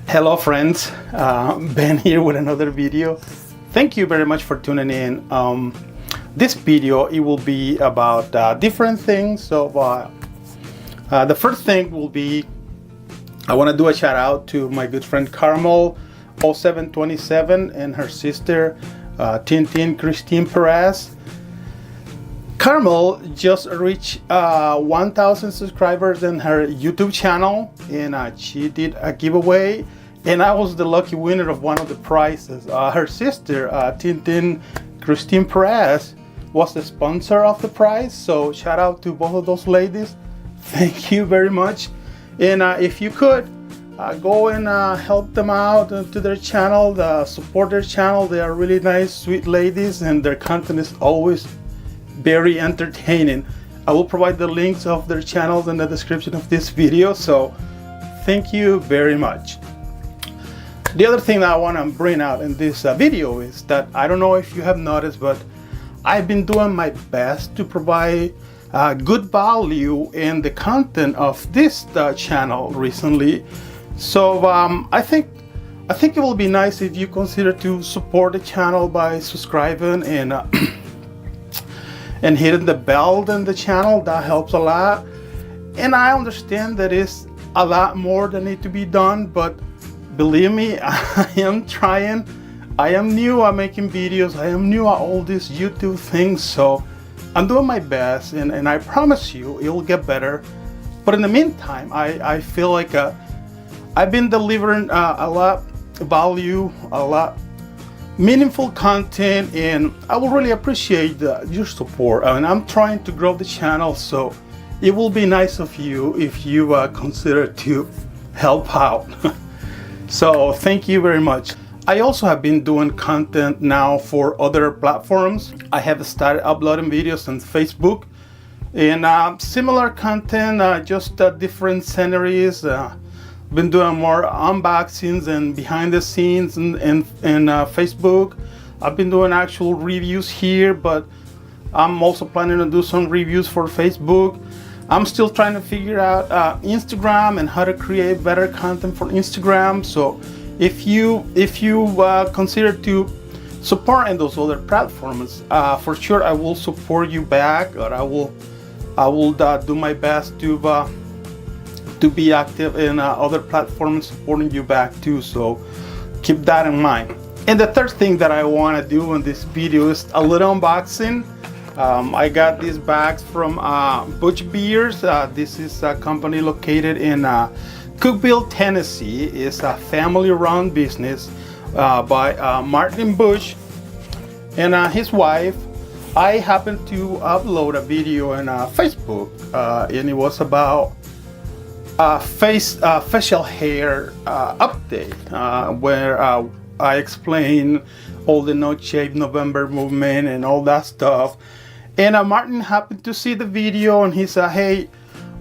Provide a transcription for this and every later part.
Hello friends, Ben here with another video. Thank you very much for tuning in. This video, it will be about different things. So the first thing will be, I want to do a shout out to my good friend Carmel 0727 and her sister Tin Tin Christine Perez. Carmel just reached 1,000 subscribers in her YouTube channel, and she did a giveaway, and I was the lucky winner of one of the prizes. Her sister, Tin Tin Christine Perez, was the sponsor of the prize, so shout out to both of those ladies. Thank you very much. And if you could, go and help them out to their channel, support their channel. They are really nice, sweet ladies, and their content is always very entertaining. I will provide the links of their channels in the description of this video, so thank you very much. The other thing that I want to bring out in this video is that I don't know if you have noticed, but I've been doing my best to provide good value in the content of this channel recently. So I think it will be nice if you consider to support the channel by subscribing and and hitting the bell in the channel. That helps a lot. And I understand that it's a lot more that need to be done, but believe me, I am trying. I am new at making videos. I am new at all these YouTube things, so I'm doing my best, and I promise you it will get better. But in the meantime, I feel like I've been delivering a lot of value, a lot meaningful content, and I will really appreciate your support. And I'm trying to grow the channel, so it will be nice of you if you consider to help out. So thank you very much. I also have been doing content now for other platforms. I have started uploading videos on Facebook and similar content, just different sceneries. Been doing more unboxings and behind the scenes in Facebook. I've been doing actual reviews here, but I'm also planning to do some reviews for Facebook. I'm still trying to figure out Instagram and how to create better content for Instagram. So if you consider to support in those other platforms, for sure I will support you back, or I will do my best to be active in other platforms supporting you back too, so keep that in mind. And the third thing that I want to do in this video is a little unboxing. I got these bags from Butch Beers. This is a company located in Cookeville, Tennessee. It's a family-run business by Martin Bush and his wife. I happened to upload a video on Facebook, and it was about facial hair update, where I explain all the No Shave November movement and all that stuff. And Martin happened to see the video, and he said, hey,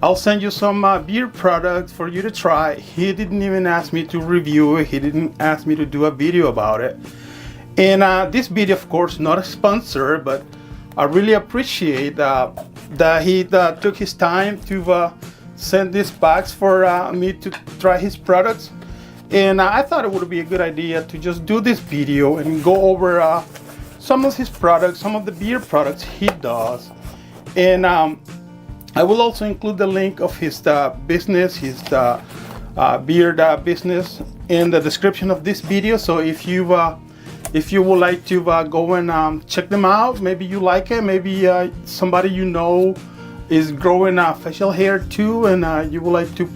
I'll send you some beard products for you to try. He didn't even ask me to review it. He didn't ask me to do a video about it. And this video, of course, not a sponsor, but I really appreciate that he took his time to send these bags for me to try his products. And I thought it would be a good idea to just do this video and go over some of his products, some of the beard products he does. And I will also include the link of his business, his beard business, in the description of this video. So if you would like to go and check them out, maybe you like it, maybe somebody you know is growing facial hair too, and you would like to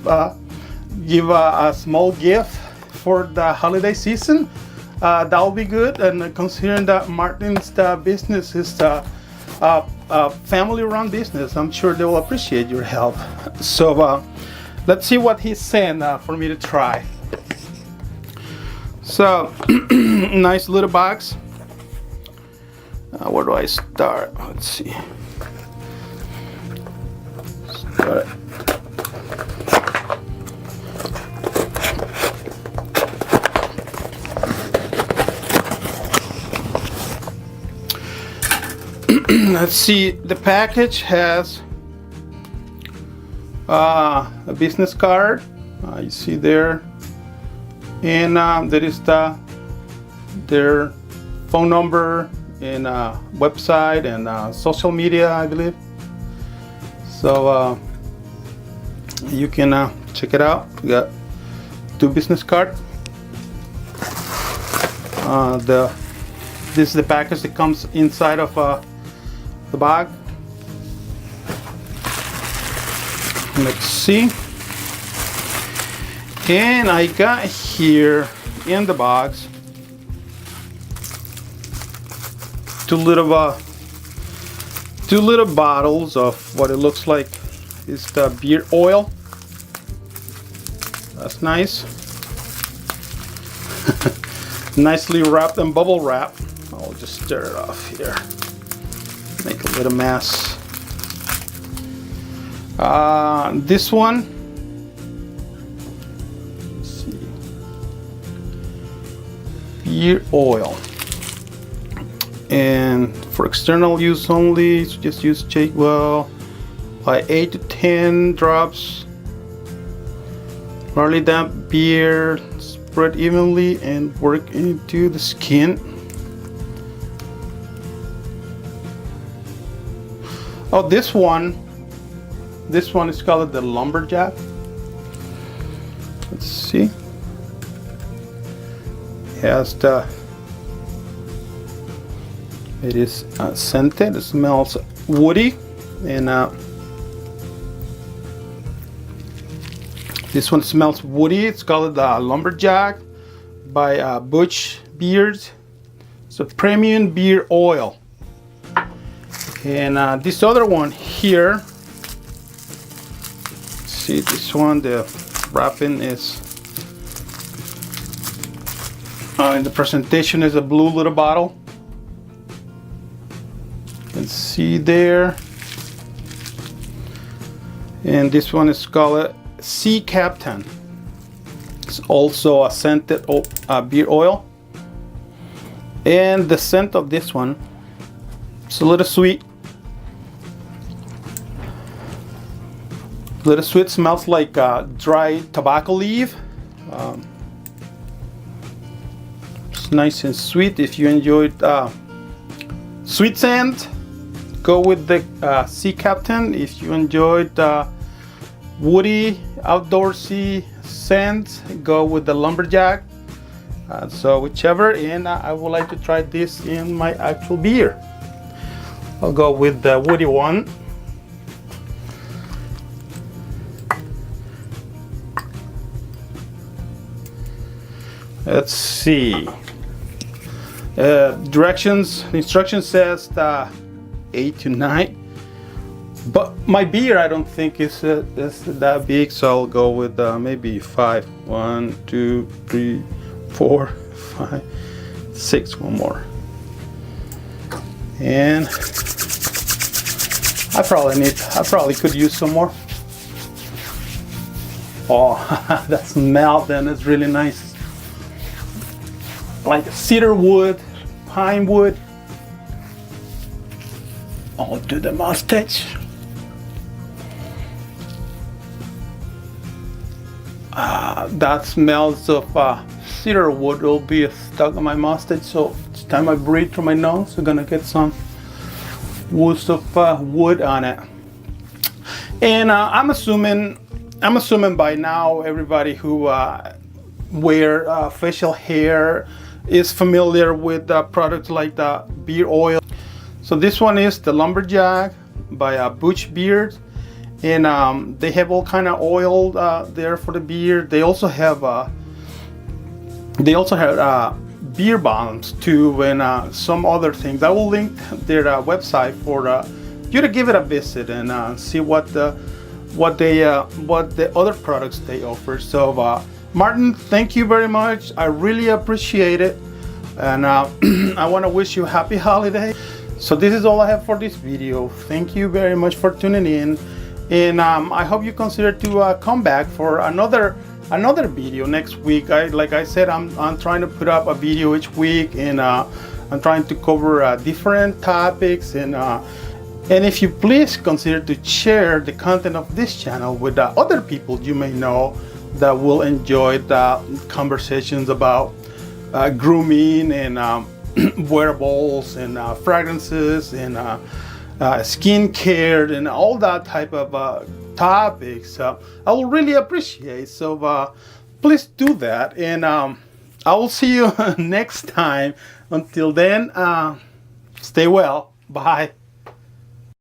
give a small gift for the holiday season, that will be good. And considering that Martin's business is a family-run business, I'm sure they will appreciate your help. So let's see what he sent for me to try. So nice little box. Where do I start? Let's see. Start. Let's see, the package has a business card. You see there and there is their phone number and website and social media, I believe. So you can check it out. We got 2 business cards. This is the package that comes inside of the bag. Let's see. And I got here in the box 2 little bottles of what it looks like is the beer oil. That's nice. Nicely wrapped in bubble wrap. I'll just stir it off here. Make a little mess. This one. Let's see. Beer oil. And for external use only, so just use shake well by 8 to 10 drops. Barley damp beer, spread evenly and work into the skin. Oh, this one is called the lumberjack. Let's see. It is scented. It smells woody, and this one smells woody. It's called the lumberjack by Butch Beard. It's a premium beer oil. And this other one here, see this one, the wrapping is in the presentation is a blue little bottle. You can see there. And this one is called Sea Captain. It's also a scented beer oil. And the scent of this one, it's a little sweet. Little sweet, smells like dry tobacco leaf. It's nice and sweet. If you enjoyed sweet scent, go with the Sea Captain. If you enjoyed woody, outdoorsy scent, go with the lumberjack. So whichever, and I would like to try this in my actual beer. I'll go with the woody one. Let's see. Directions. The instruction says 8 to 9. But my beer, I don't think is that big, so I'll go with maybe 5. 1, 2, 3, 4, 5, 6. One more. And I probably could use some more. Oh, that smell then is really nice. Like cedar wood, pine wood. I'll do the mustache. That smells of cedar wood will be stuck on my mustache, so each time I breathe through my nose, I'm gonna get some woods of wood on it. And I'm assuming by now everybody who wear facial hair is familiar with products like the beer oil. So this one is the lumberjack by Butch Beard, and they have all kind of oil there for the beer. They also have beer bombs too, and some other things. I will link their website for you to give it a visit and see what the other products they offer. So Martin, thank you very much. I really appreciate it, and I want to wish you happy holiday. So this is all I have for this video. Thank you very much for tuning in, and I hope you consider to come back for another video next week. Like I said, I'm trying to put up a video each week, and I'm trying to cover different topics, and if you please consider to share the content of this channel with other people you may know that will enjoy the conversations about grooming and wearables and fragrances and skincare and all that type of topics. I will really appreciate. So please do that, and I will see you next time. Until then, stay well. Bye.